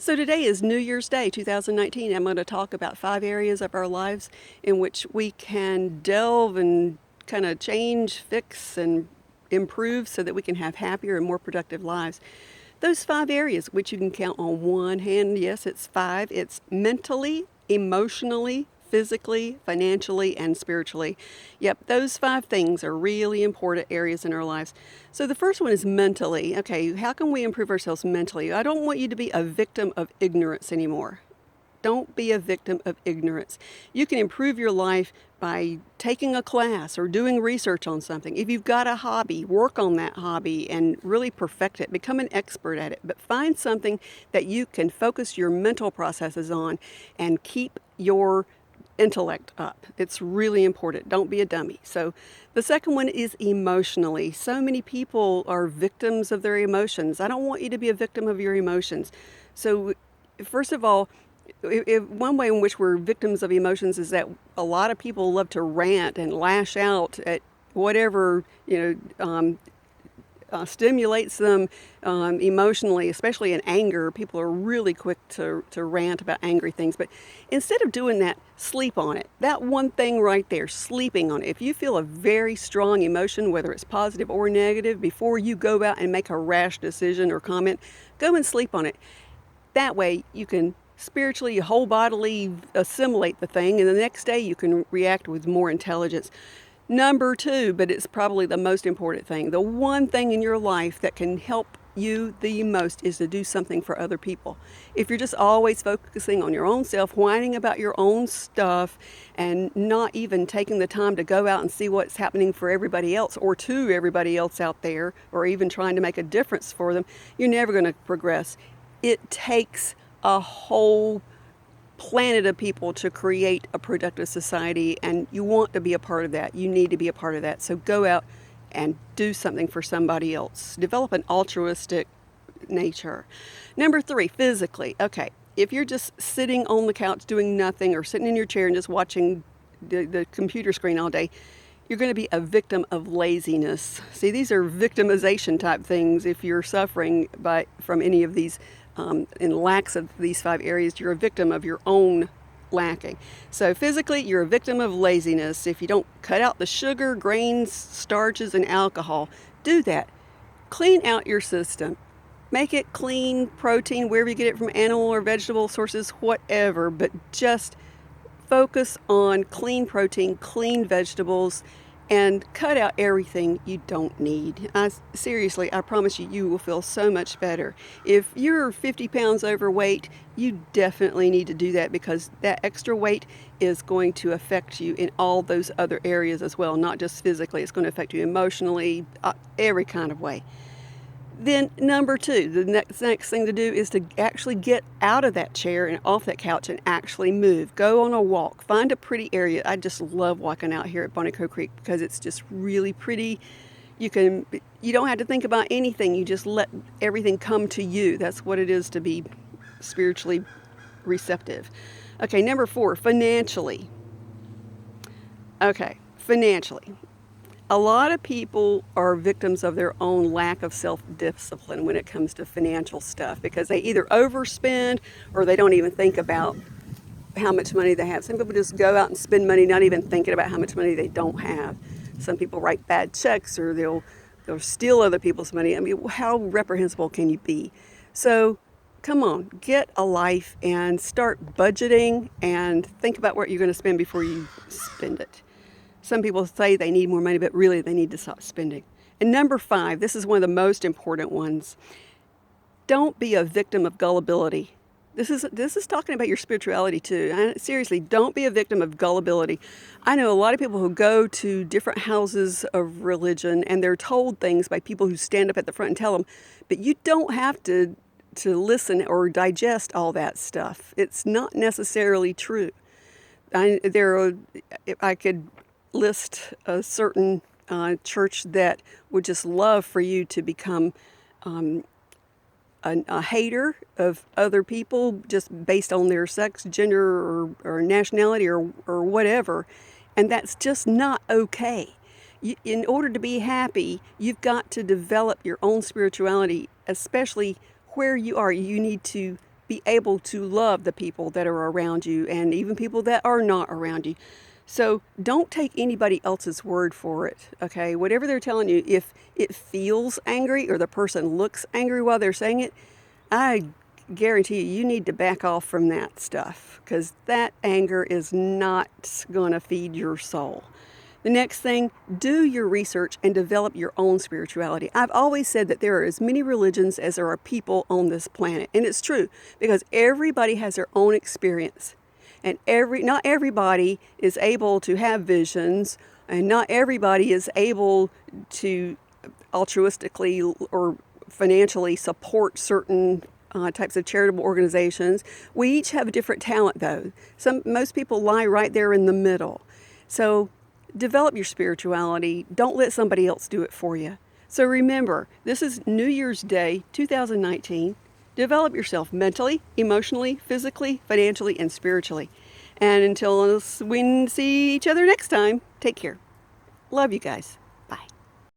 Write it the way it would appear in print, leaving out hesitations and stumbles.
So today is New Year's Day, 2019. I'm going to talk about 5 areas of our lives in which we can delve and kind of change, fix, and improve so that we can have happier and more productive lives. Those 5 areas, which you can count on one hand, yes, it's 5. It's mentally, emotionally, physically, financially, and spiritually. Yep, those 5 things are really important areas in our lives. So the first one is mentally. Okay, how can we improve ourselves mentally? I don't want you to be a victim of ignorance anymore. Don't be a victim of ignorance. You can improve your life by taking a class or doing research on something. If you've got a hobby, work on that hobby and really perfect it. Become an expert at it. But find something that you can focus your mental processes on and keep your intellect up. It's really important. Don't be a dummy. So the second one is emotionally. So many people are victims of their emotions. I don't want you to be a victim of your emotions. So first of all, one way in which we're victims of emotions is that a lot of people love to rant and lash out at whatever stimulates them emotionally, especially in anger. People are really quick to rant about angry things. But instead of doing that, sleep on it. That one thing right there, sleeping on it. If you feel a very strong emotion, whether it's positive or negative, before you go out and make a rash decision or comment, go and sleep on it. That way you can spiritually, whole bodily assimilate the thing, and the next day you can react with more intelligence. Number 2, but it's probably the most important thing, the one thing in your life that can help you the most is to do something for other people. If you're just always focusing on your own self, whining about your own stuff, and not even taking the time to go out and see what's happening for everybody else or to everybody else out there, or even trying to make a difference for them, you're never going to progress. It takes a whole planet of people to create a productive society, and you want to be a part of that. You need to be a part of that. So go out and do something for somebody else. Develop an altruistic nature. Number 3, physically. Okay, if you're just sitting on the couch doing nothing, or sitting in your chair and just watching the computer screen all day, you're going to be a victim of laziness. See, these are victimization type things. If you're suffering from any of these in lacks of these 5 areas, you're a victim of your own lacking. So physically, you're a victim of laziness. If you don't cut out the sugar, grains, starches, and alcohol, do that. Clean out your system. Make it clean protein, wherever you get it from, animal or vegetable sources, whatever, but just focus on clean protein, clean vegetables, and cut out everything you don't need. Seriously, I promise you, you will feel so much better. If you're 50 pounds overweight, you definitely need to do that, because that extra weight is going to affect you in all those other areas as well, not just physically. It's going to affect you emotionally, every kind of way. Then number 2, the next thing to do is to actually get out of that chair and off that couch and actually move. Go on a walk. Find a pretty area. I just love walking out here at Bonnico Creek because it's just really pretty. You don't have to think about anything. You just let everything come to you. That's what it is to be spiritually receptive. Okay, number 4, financially. Okay, financially. A lot of people are victims of their own lack of self-discipline when it comes to financial stuff, because they either overspend or they don't even think about how much money they have. Some people just go out and spend money not even thinking about how much money they don't have. Some people write bad checks, or they'll steal other people's money. I mean, how reprehensible can you be? So come on, get a life and start budgeting and think about what you're going to spend before you spend it. Some people say they need more money, but really they need to stop spending. And number 5, this is one of the most important ones. Don't be a victim of gullibility. This is talking about your spirituality too. Seriously, don't be a victim of gullibility. I know a lot of people who go to different houses of religion, and they're told things by people who stand up at the front and tell them, but you don't have to listen or digest all that stuff. It's not necessarily true. I could list a certain church that would just love for you to become a hater of other people just based on their sex, gender, or nationality, or whatever. And that's just not okay. In order to be happy, you've got to develop your own spirituality, especially where you are. You need to be able to love the people that are around you and even people that are not around you. So don't take anybody else's word for it, okay? Whatever they're telling you, if it feels angry or the person looks angry while they're saying it, I guarantee you need to back off from that stuff because that anger is not going to feed your soul. The next thing, do your research and develop your own spirituality. I've always said that there are as many religions as there are people on this planet. And it's true because everybody has their own experience. And not everybody is able to have visions, and not everybody is able to altruistically or financially support certain types of charitable organizations. We each have a different talent, though. Most people lie right there in the middle. So develop your spirituality. Don't let somebody else do it for you. So remember, this is New Year's Day 2019. Develop yourself mentally, emotionally, physically, financially, and spiritually. And until we see each other next time, take care. Love you guys.